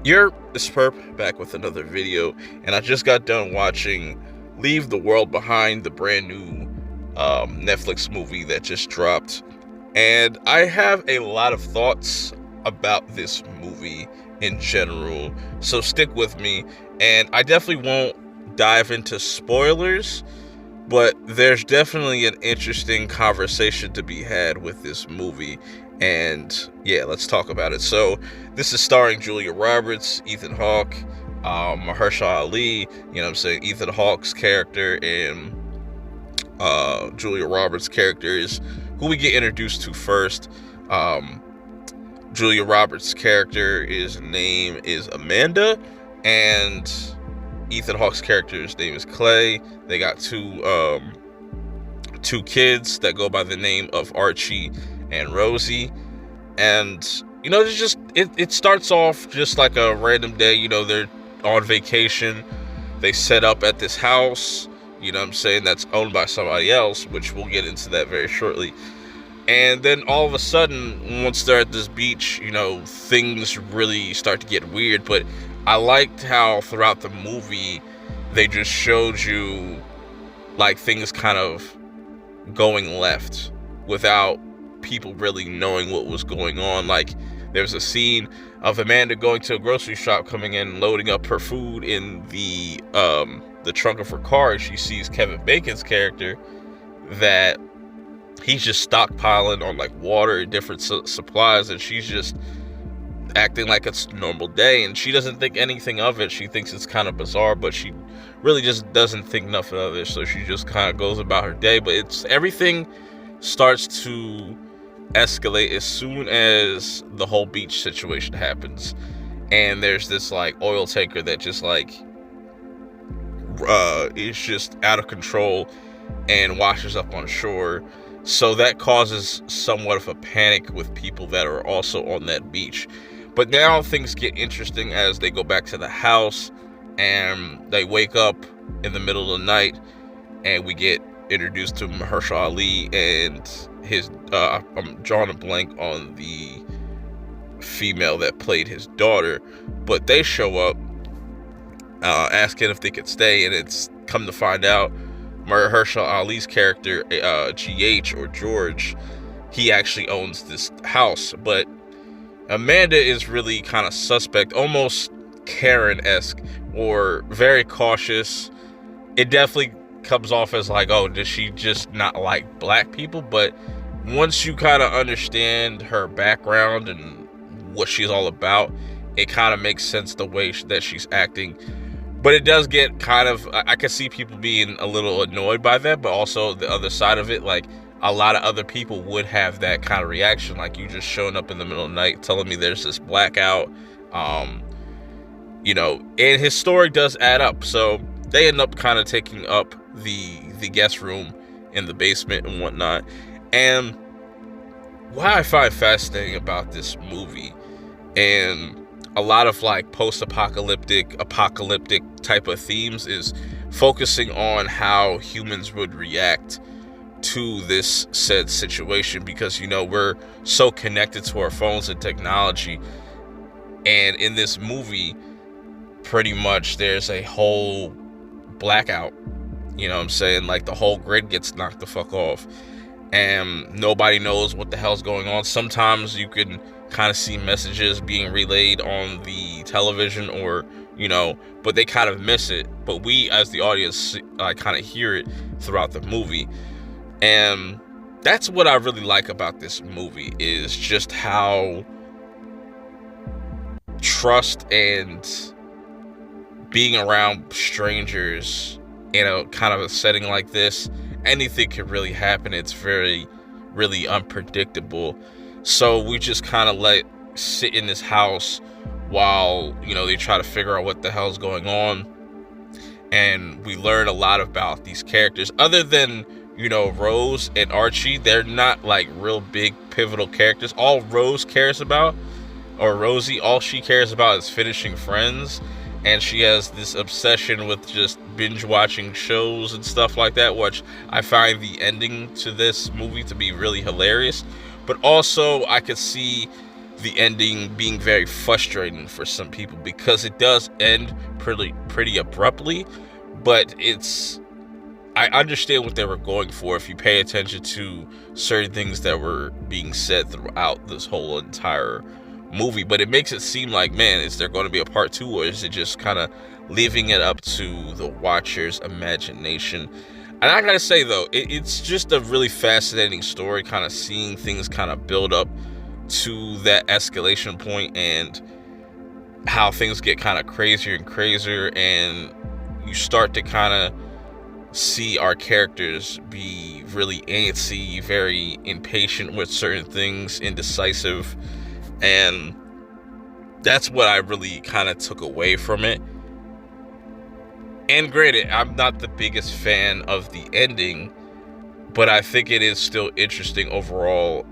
You're Sperp back with another video, and I just got done watching Leave the World Behind, the brand new Netflix movie that just dropped. And I have a lot of thoughts about this movie in general, so stick with me. And I definitely won't dive into spoilers, but there's definitely an interesting conversation to be had with this movie. And yeah, let's talk about it. So this is starring Julia Roberts, Ethan Hawke, Mahershala Ali. You know what I'm saying? Ethan Hawke's character and Julia Roberts' character is who we get introduced to first. Julia Roberts' character, his name is Amanda, and Ethan Hawke's character's name is Clay. They got two kids that go by the name of Archie and Rosie. And you know, it's just it starts off just like a random day. You know, they're on vacation. They set up at this house, you know what I'm saying, that's owned by somebody else, which we'll get into that very shortly. And then all of a sudden, once they're at this beach, you know, things really start to get weird. But I liked how throughout the movie they just showed you like things kind of going left without people really knowing what was going on. Like, there's a scene of Amanda going to a grocery shop, coming in, loading up her food in the trunk of her car, and she sees Kevin Bacon's character that he's just stockpiling on like water and different supplies, and she's just acting like it's a normal day, and she doesn't think anything of it. She thinks it's kind of bizarre, but she really just doesn't think nothing of it, so she just kind of goes about her day. But it's everything starts to escalate as soon as the whole beach situation happens, and there's this like oil tanker that just like is just out of control and washes up on shore. So that causes somewhat of a panic with people that are also on that beach. But now things get interesting as they go back to the house and they wake up in the middle of the night, and we get introduced to Mahershala Ali and his I'm drawing a blank on the female that played his daughter, but they show up asking if they could stay, and it's come to find out Mahershala Ali's character, GH or George, he actually owns this house. But Amanda is really kind of suspect, almost Karen-esque, or very cautious. It definitely comes off as like, oh, does she just not like black people? But once you kind of understand her background and what she's all about, it kind of makes sense the way that she's acting. But it does get kind of, I can see people being a little annoyed by that, but also the other side of it, like a lot of other people would have that kind of reaction, like you just showing up in the middle of the night telling me there's this blackout, you know, and his story does add up. So they end up kind of taking up the guest room in the basement and whatnot. And what I find fascinating about this movie, and a lot of like post-apocalyptic type of themes, is focusing on how humans would react to this said situation, because you know, we're so connected to our phones and technology. And in this movie, pretty much there's a whole blackout, you know what I'm saying, like the whole grid gets knocked the fuck off and nobody knows what the hell's going on. Sometimes you can kind of see messages being relayed on the television, or you know, but they kind of miss it, but we as the audience kind of hear it throughout the movie. And that's what I really like about this movie, is just how trust and being around strangers in a kind of a setting like this, anything could really happen. It's really unpredictable. So we just kind of sit in this house while, you know, they try to figure out what the hell's going on. And we learn a lot about these characters. Other than, you know, Rose and Archie, they're not like real big pivotal characters. All Rose cares about, or Rosie, all she cares about is finishing Friends. And she has this obsession with just binge watching shows and stuff like that, which I find the ending to this movie to be really hilarious. But also I could see the ending being very frustrating for some people, because it does end pretty abruptly, but I understand what they were going for if you pay attention to certain things that were being said throughout this whole entire movie. But it makes it seem like, man, is there going to be a part 2, or is it just kind of leaving it up to the watcher's imagination? And I gotta say, though, it's just a really fascinating story, kind of seeing things kind of build up to that escalation point, and how things get kind of crazier and crazier, and you start to kind of see our characters be really antsy, very impatient with certain things, indecisive, and that's what I really kind of took away from it. And granted, I'm not the biggest fan of the ending, but I think it is still interesting overall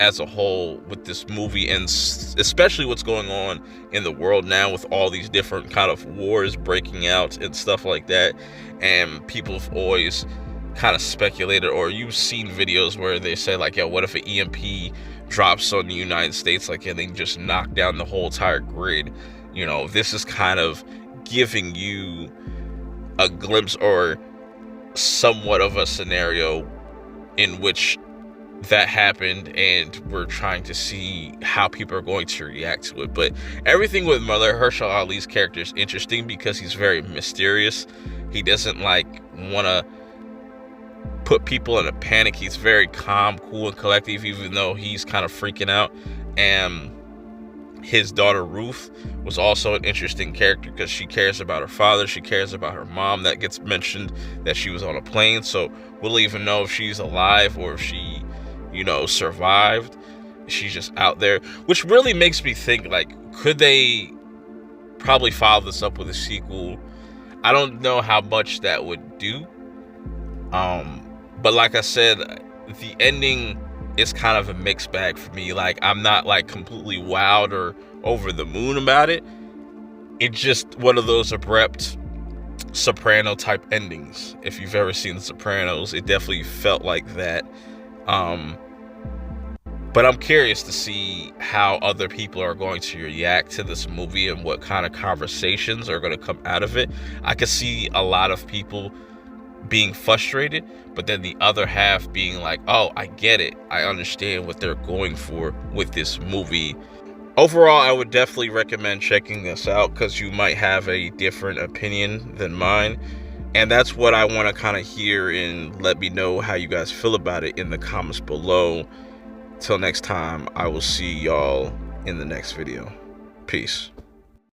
as a whole with this movie, and especially what's going on in the world now with all these different kind of wars breaking out and stuff like that. And people have always kind of speculated, or you've seen videos where they say like, yo, what if an EMP drops on the United States, like, and they just knock down the whole entire grid? You know, this is kind of giving you a glimpse or somewhat of a scenario in which that happened, and we're trying to see how people are going to react to it. But everything with Mahershala Ali's character is interesting because he's very mysterious. He doesn't like want to put people in a panic. He's very calm, cool, and collective, even though he's kind of freaking out. And his daughter Ruth was also an interesting character because she cares about her father, she cares about her mom. That gets mentioned that she was on a plane, so we'll even know if she's alive or if she, you know, survived. She's just out there, which really makes me think, like, could they probably follow this up with a sequel? I don't know how much that would do, but like I said, the ending is kind of a mixed bag for me. Like, I'm not like completely wowed or over the moon about it. It's just one of those abrupt Soprano type endings. If you've ever seen The Sopranos, it definitely felt like that. But I'm curious to see how other people are going to react to this movie and what kind of conversations are going to come out of it. I could see a lot of people being frustrated, but then the other half being like, oh, I get it, I understand what they're going for with this movie. Overall, I would definitely recommend checking this out because you might have a different opinion than mine, and that's what I want to kind of hear, and let me know how you guys feel about it in the comments below. Till next time, I will see y'all in the next video. Peace.